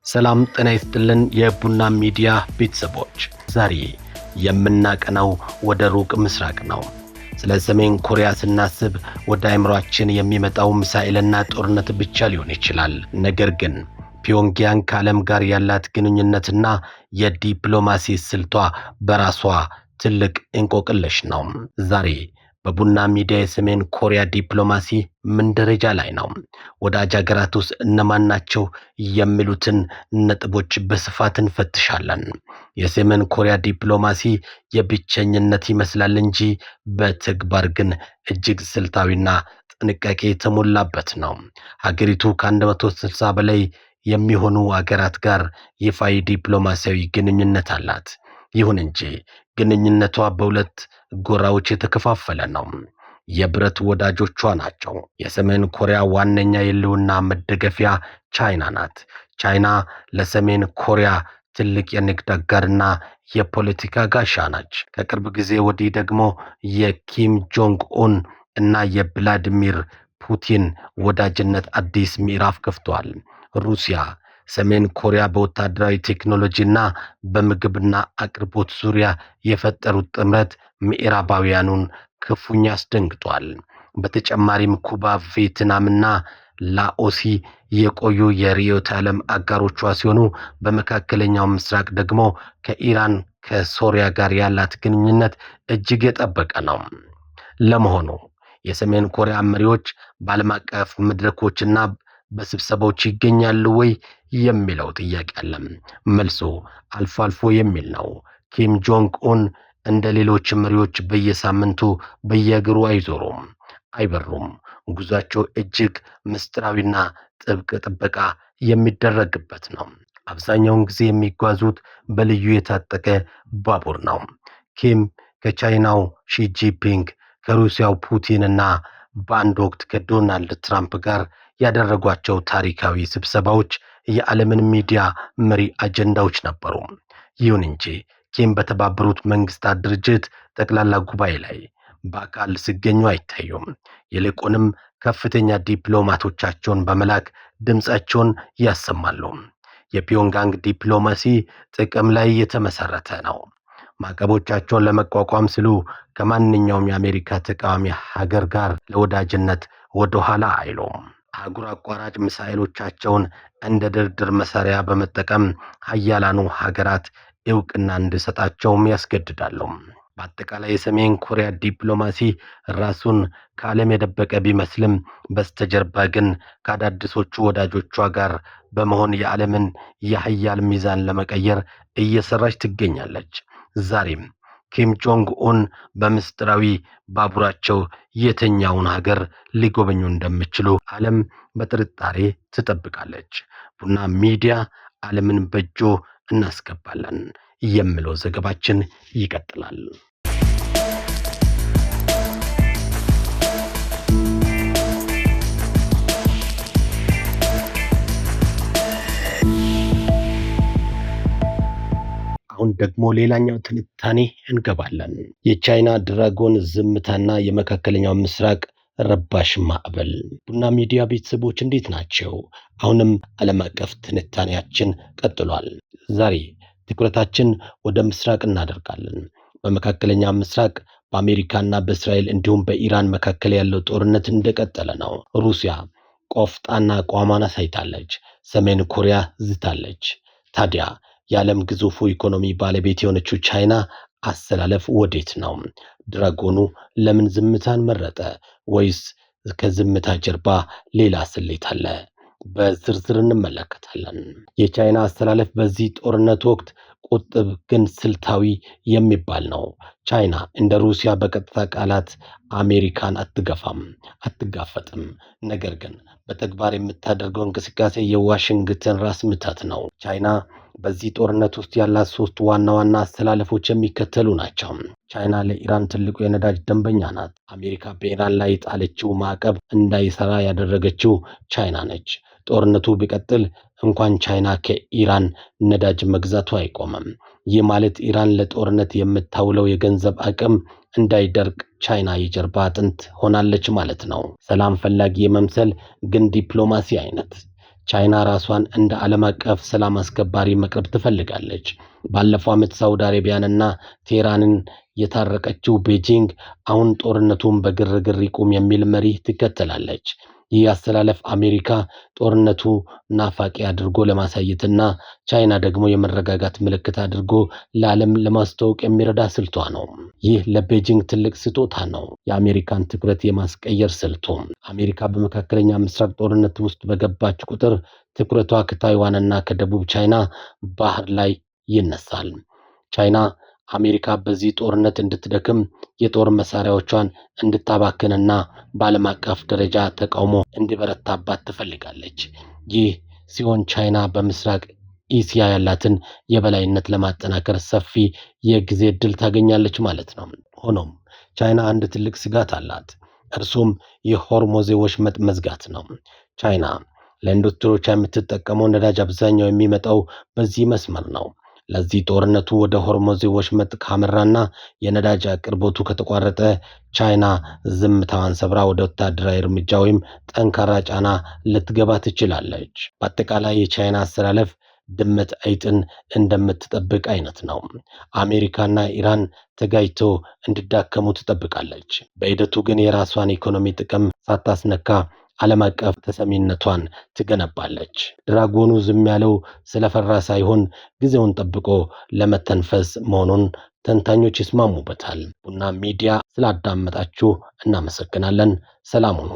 ሰላም ጤና ይስጥልን የቡና ሚዲያ ቤተሰቦች፣ ዛሬ የምናቀናው ወደ ሩቅ ምስራቅ ነው። ስለ ሰሜን ኮሪያ ስናስብ ወደ አእምሯችን የሚመጣው ሚሳኤልና ጦርነት ብቻ ሊሆን ይችላል። ነገር ግን ፒዮንግያንግ ከዓለም ጋር ያላት ግንኙነትና የዲፕሎማሲ ስልቷ በራሷ ትልቅ እንቆቅልሽ ነው። ዛሬ በቡና ሚዲያ የሰሜን ኮሪያ ዲፕሎማሲ ምን ደረጃ ላይ ነው? ወዳጅ ሀገራት ውስጥ እነማን ናቸው የሚሉትን ነጥቦች በስፋት እንፈትሻለን። የሰሜን ኮሪያ ዲፕሎማሲ የብቸኝነት ይመስላል እንጂ በተግባር ግን እጅግ ስልታዊና ጥንቃቄ የተሞላበት ነው። ሀገሪቱ ከ160 በላይ የሚሆኑ ሀገራት ጋር ይፋዊ ዲፕሎማሲያዊ ግንኙነት አላት። ይሁን እንጂ ግንኙነቷ በሁለት ጎራዎች የተከፋፈለ ነው። የብረት ወዳጆቿ ናቸው። የሰሜን ኮሪያ ዋነኛ የህልውና መደገፊያ ቻይና ናት። ቻይና ለሰሜን ኮሪያ ትልቅ የንግድ አጋርና የፖለቲካ ጋሻ ነች። ከቅርብ ጊዜ ወዲህ ደግሞ የኪም ጆንግ ኡን እና የቭላዲሚር ፑቲን ወዳጅነት አዲስ ምዕራፍ ከፍቷል። ሩሲያ ሰሜን ኮሪያ በወታደራዊ ቴክኖሎጂና በምግብና አቅርቦት ዙሪያ የፈጠሩት ጥምረት ምዕራባውያኑን ክፉኛ አስደንግጧል። በተጨማሪም ኩባ፣ ቪየትናምና ላኦሲ የቆዩ የርዕዮተ ዓለም አጋሮቿ ሲሆኑ በመካከለኛው ምስራቅ ደግሞ ከኢራን ከሶሪያ ጋር ያላት ግንኙነት እጅግ የጠበቀ ነው። ለመሆኑ የሰሜን ኮሪያ መሪዎች በዓለም አቀፍ መድረኮችና በስብሰባዎች ይገኛሉ ወይ የሚለው ጥያቄ አለ። መልሱ አልፎ አልፎ የሚል ነው። ኪም ጆንግ ኡን እንደ ሌሎች መሪዎች በየሳምንቱ በየእግሩ አይበሩም። ጉዟቸው እጅግ ምስጢራዊና ጥብቅ ጥበቃ የሚደረግበት ነው። አብዛኛውን ጊዜ የሚጓዙት በልዩ የታጠቀ ባቡር ነው። ኪም ከቻይናው ሺጂፒንግ፣ ከሩሲያው ፑቲን እና በአንድ ወቅት ከዶናልድ ትራምፕ ጋር ያደረጓቸው ታሪካዊ ስብሰባዎች የዓለምን ሚዲያ መሪ አጀንዳዎች ነበሩ። ይሁን እንጂ ኪም በተባበሩት መንግስታት ድርጅት ጠቅላላ ጉባኤ ላይ በአካል ሲገኙ አይታዩም። ይልቁንም ከፍተኛ ዲፕሎማቶቻቸውን በመላክ ድምፃቸውን ያሰማሉ። የፒዮንግያንግ ዲፕሎማሲ ጥቅም ላይ የተመሰረተ ነው። ማዕቀቦቻቸውን ለመቋቋም ሲሉ ከማንኛውም የአሜሪካ ተቃዋሚ ሀገር ጋር ለወዳጅነት ወደኋላ አይሉም። አህጉር አቋራጭ ሚሳኤሎቻቸውን እንደ ድርድር መሳሪያ በመጠቀም ሀያላኑ ሀገራት እውቅና እንዲሰጣቸውም ያስገድዳሉ። በአጠቃላይ የሰሜን ኮሪያ ዲፕሎማሲ ራሱን ከዓለም የደበቀ ቢመስልም በስተጀርባ ግን ከአዳዲሶቹ ወዳጆቿ ጋር በመሆን የዓለምን የሀያል ሚዛን ለመቀየር እየሰራች ትገኛለች። ዛሬም ኪም ጆንግ ኡን በምስጢራዊ ባቡራቸው የትኛውን ሀገር ሊጎበኙ እንደሚችሉ ዓለም በጥርጣሬ ትጠብቃለች። ቡና ሚዲያ ዓለምን በእጆ እናስገባለን የሚለው ዘገባችን ይቀጥላል። አሁን ደግሞ ሌላኛው ትንታኔ እንገባለን። የቻይና ድራጎን ዝምታና የመካከለኛው ምስራቅ ረባሽ ማዕበል። ቡና ሚዲያ ቤተሰቦች እንዴት ናቸው? አሁንም ዓለም አቀፍ ትንታኔያችን ቀጥሏል። ዛሬ ትኩረታችን ወደ ምስራቅ እናደርጋለን። በመካከለኛ ምስራቅ በአሜሪካና በእስራኤል እንዲሁም በኢራን መካከል ያለው ጦርነት እንደቀጠለ ነው። ሩሲያ ቆፍጣና አቋሟን አሳይታለች። ሰሜን ኮሪያ ዝታለች። ታዲያ የዓለም ግዙፉ ኢኮኖሚ ባለቤት የሆነችው ቻይና አሰላለፍ ወዴት ነው? ድራጎኑ ለምን ዝምታን መረጠ? ወይስ ከዝምታ ጀርባ ሌላ ስሌት አለ? በዝርዝር እንመለከታለን። የቻይና አሰላለፍ በዚህ ጦርነት ወቅት ቁጥብ ግን ስልታዊ የሚባል ነው። ቻይና እንደ ሩሲያ በቀጥታ ቃላት አሜሪካን አትጋፈጥም። ነገር ግን በተግባር የምታደርገው እንቅስቃሴ የዋሽንግተን ራስ ምታት ነው። ቻይና በዚህ ጦርነት ውስጥ ያላት ሶስት ዋና አስተላለፎች የሚከተሉ ናቸው። ቻይና ለኢራን ትልቁ የነዳጅ ደንበኛ ናት። አሜሪካ በኢራን ላይ የጣለችው ማዕቀብ እንዳይሰራ ያደረገችው ቻይና ነች። ጦርነቱ ቢቀጥል እንኳን ቻይና ከኢራን ነዳጅ መግዛቱ አይቆምም። ይህ ማለት ኢራን ለጦርነት የምታውለው የገንዘብ አቅም እንዳይደርቅ ቻይና የጀርባ አጥንት ሆናለች ማለት ነው። ሰላም ፈላጊ የመምሰል ግን ዲፕሎማሲ አይነት። ቻይና ራሷን እንደ ዓለም አቀፍ ሰላም አስከባሪ መቅረብ ትፈልጋለች። ባለፈው ዓመት ሳውዲ አረቢያንና ቴህራንን የታረቀችው ቤጂንግ አሁን ጦርነቱን በግርግር ይቁም የሚል መሪ ትከተላለች። ይህ አስተላለፍ አሜሪካ ጦርነቱ ናፋቂ አድርጎ ለማሳየትና ቻይና ደግሞ የመረጋጋት ምልክት አድርጎ ለዓለም ለማስተዋወቅ የሚረዳ ስልቷ ነው። ይህ ለቤጂንግ ትልቅ ስጦታ ነው፣ የአሜሪካን ትኩረት የማስቀየር ስልቱ። አሜሪካ በመካከለኛ ምስራቅ ጦርነት ውስጥ በገባች ቁጥር ትኩረቷ ከታይዋንና ከደቡብ ቻይና ባህር ላይ ይነሳል። ቻይና አሜሪካ በዚህ ጦርነት እንድትደክም የጦር መሳሪያዎቿን እንድታባክንና በዓለም አቀፍ ደረጃ ተቃውሞ እንዲበረታባት ትፈልጋለች። ይህ ሲሆን ቻይና በምስራቅ እስያ ያላትን የበላይነት ለማጠናከር ሰፊ የጊዜ ዕድል ታገኛለች ማለት ነው። ሆኖም ቻይና አንድ ትልቅ ስጋት አላት። እርሱም የሆርሙዝ ወሽመጥ መዝጋት ነው። ቻይና ለኢንዱስትሪዎቿ የምትጠቀመው ነዳጅ አብዛኛው የሚመጣው በዚህ መስመር ነው። ለዚህ ጦርነቱ ወደ ሆርሙዝ ወሽመጥ ካመራና የነዳጅ አቅርቦቱ ከተቋረጠ ቻይና ዝምታዋን ሰብራ ወደ ወታደራዊ እርምጃ ወይም ጠንካራ ጫና ልትገባ ትችላለች። በአጠቃላይ የቻይና አሰላለፍ ድመት አይጥን እንደምትጠብቅ አይነት ነው። አሜሪካና ኢራን ተጋጅቶ እንዲዳከሙ ትጠብቃለች። በሂደቱ ግን የራሷን ኢኮኖሚ ጥቅም ሳታስነካ ዓለም አቀፍ ተሰሚነቷን ትገነባለች። ድራጎኑ ዝም ያለው ስለፈራ ሳይሆን ጊዜውን ጠብቆ ለመተንፈስ መሆኑን ተንታኞች ይስማሙበታል። ቡና ሚዲያ ስላዳመጣችሁ እናመሰግናለን። ሰላም ሁኑ።